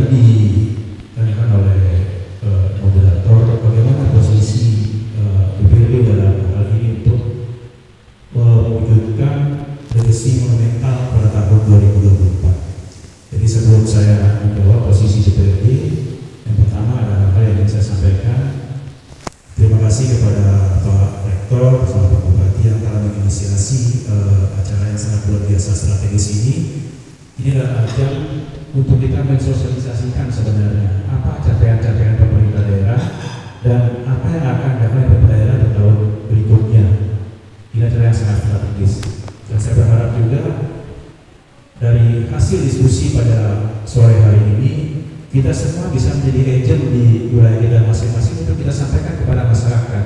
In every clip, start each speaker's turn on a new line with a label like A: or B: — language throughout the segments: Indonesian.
A: tadi ditanyakan oleh moderator bagaimana posisi DPRD dalam hal ini untuk mewujudkan legacy monumental pada tahun 2024. Jadi sebelum saya menjawab posisi DPRD, yang pertama adalah hal yang ingin saya sampaikan. Terima kasih kepada Pak Rektor bersama Pak Bupati yang telah menginisiasi acara yang sangat luar biasa strategis ini. Ini adalah ajang untuk kita mensosialisasikan sebenarnya apa capaian-capaian pemerintah daerah dan apa yang akan dilakukan pemerintah daerah di tahun berikutnya. Ini acara yang sangat strategis. Dan saya berharap juga dari hasil diskusi pada sore hari ini, kita semua bisa menjadi agent di wilayah kita masing-masing untuk kita sampaikan kepada masyarakat.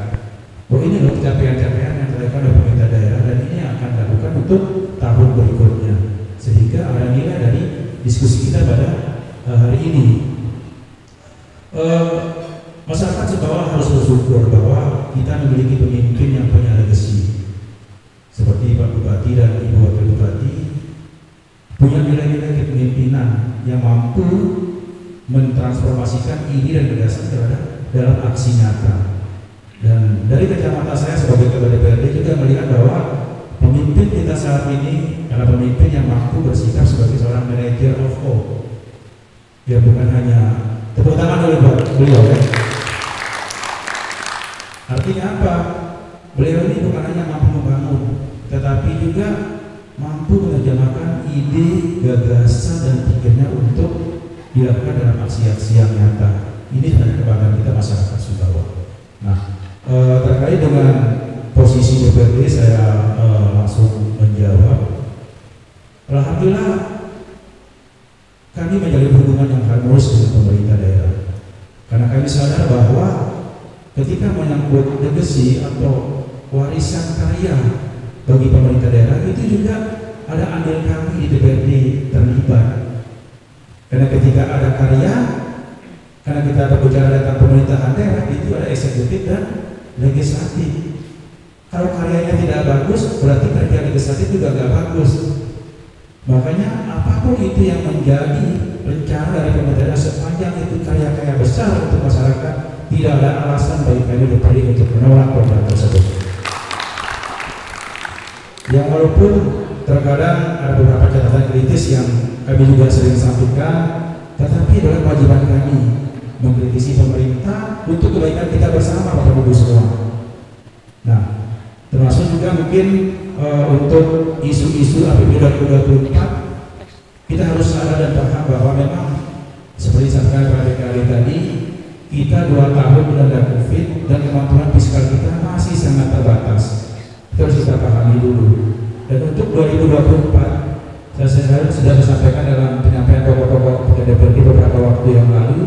A: Bahwa ini adalah capaian-capaian yang dilakukan oleh pemerintah daerah dan ini akan dilakukan untuk tahun berikutnya. Sehingga ada nilai dari diskusi kita pada hari ini. Masyarakat Sumbawa harus bersyukur bahwa kita memiliki pemimpin yang punya legacy. Seperti Pak Bupati dan Ibu Wakil Bupati punya nilai-nilai kepemimpinan yang mampu mentransformasikan ide dan gagasan dalam aksi nyata. Dan dari kacamata saya sebagai Ketua DPRD juga melihat bahwa pemimpin kita saat ini adalah pemimpin yang mampu bersikap sebagai seorang manager of all. Ya, bukan hanya tepuk tangan dulu buat beliau ya. Artinya apa? Beliau ini bukan hanya mampu membangun, tetapi juga mampu menerjemahkan ide, gagasan dan pikirnya untuk dilakukan dalam aksi-aksi yang nyata. Ini adalah kebanggaan kita masyarakat Sumbawa. Nah, terkait dengan posisi DPRD saya langsung menjawab. Alhamdulillah kami menjalin hubungan yang harmonis dengan pemerintah daerah. Karena kami sadar bahwa ketika menyangkut legacy atau warisan karya bagi pemerintah daerah itu juga ada andil kami di DPRD terlibat. Karena ketika ada karya, karena kita berbicara tentang pemerintahan daerah itu ada eksekutif dan legislatif. Kalau karyanya tidak bagus, berarti kerja legislatif juga nggak bagus. Makanya apapun itu yang menjadi rencana dari pemerintah sepanjang itu karya-karya besar untuk masyarakat, tidak ada alasan bagi kami DPRD untuk menolak program tersebut. Yang walaupun terkadang ada beberapa catatan kritis yang kami juga sering sampaikan, tetapi adalah kewajiban kami mengkritisi pemerintah untuk kebaikan kita bersama Bapak Ibu semua. Nah, termasuk juga mungkin untuk isu-isu APBD 2024 kita harus sadar dan paham bahwa memang seperti disampaikan pada kali tadi, kita 2 tahun dilanda COVID dan kemampuan fiskal kita masih sangat terbatas. Itu harus kita pahami dulu. Dan untuk 2024 saya sudah disampaikan dalam penyampaian tokoh-tokoh DPRD beberapa waktu yang lalu,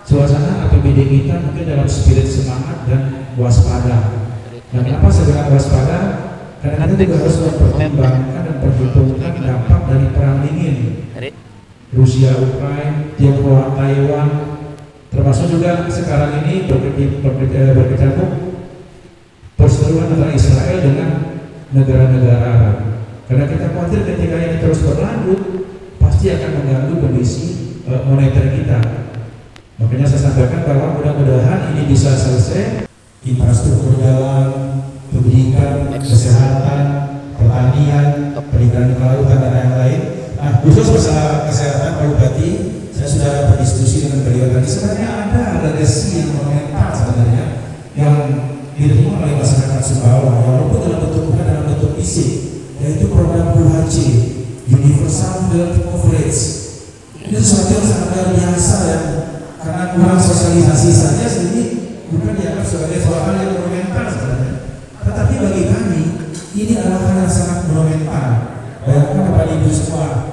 A: suasana APBD kita mungkin dalam spirit semangat dan waspada. Nah, kenapa saya bilang waspada? Karena kita juga harus mempertimbangkan dan perhitungkan dampak dari perang dingin Rusia, Ukraina, Tiongkok, Taiwan, termasuk juga sekarang ini berkecamuk perseteruan antara Israel dengan negara-negara Arab. Karena kita khawatir ketika ini terus berlanjut pasti akan mengganggu kondisi moneter kita. Makanya saya sampaikan bahwa mudah-mudahan ini bisa selesai. Infrastruktur jalan, pendidikan, kesehatan, pertanian, perikanan kelautan dan lain-lain. Nah, khusus masalah kesehatan Pak Bupati, saya sudah berdiskusi dengan beliau tadi. Sebenarnya ada legacy yang monumental sebenarnya yang diterima oleh masyarakat Sumbawa, walaupun dalam bentuk bukan dalam bentuk fisik, yaitu program UHC, Universal Health Coverage. Ini sesuatu yang sangat luar biasa ya, karena kurang sosialisasi saja sendiri bukan dianggap sebagai suatu hal yang monumental sebenarnya. Tetapi bagi kami ini adalah hal yang sangat monumental. Bayangkan Bapak Ibu semua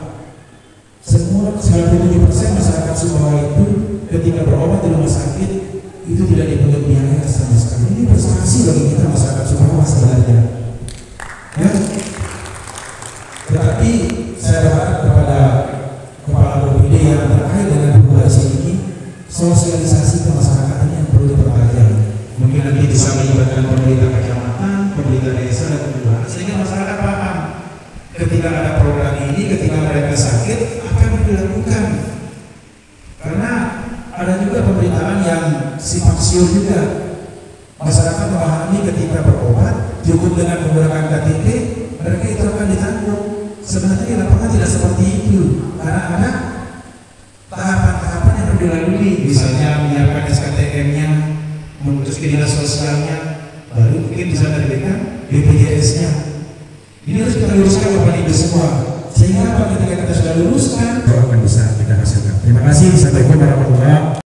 A: 97% masyarakat Sumbawa itu ketika berobat di rumah sakit itu tidak dipungut biaya sama sekali. Ini prestasi bagi kita masyarakat Sumbawa sebenarnya. Ya. Tetapi saya berharap kepada Kepala BPD yang terkait dengan regulasi ini, sosialisasi ke masyarakat ini yang perlu dipertajam. Mungkin nanti bisa melibatkan pemerintah kecamatan, pemerintah desa dan kelurahan sehingga masyarakat paham ketika ada program ini, ketika mereka sakit apa yang dilakukan. simpang siur juga. Masyarakat memahami ketika berobat cukup dengan menggunakan KTP, mereka itu akan ditanggung. Sebenarnya di lapangan tidak seperti itu, karena ada tahapan-tahapan yang harus dilalui, misalnya menyiapkan SKTM-nya, memutus ke dinas sosialnya, baru mungkin bisa menerbitkan BPJS-nya. Ini harus kita luruskan Bapak Ibu semua, sehingga ketika kita sudah luruskan, akan bisa kita hasilkan. Terima kasih. Assalamualaikum warahmatullahi wabarakatuh.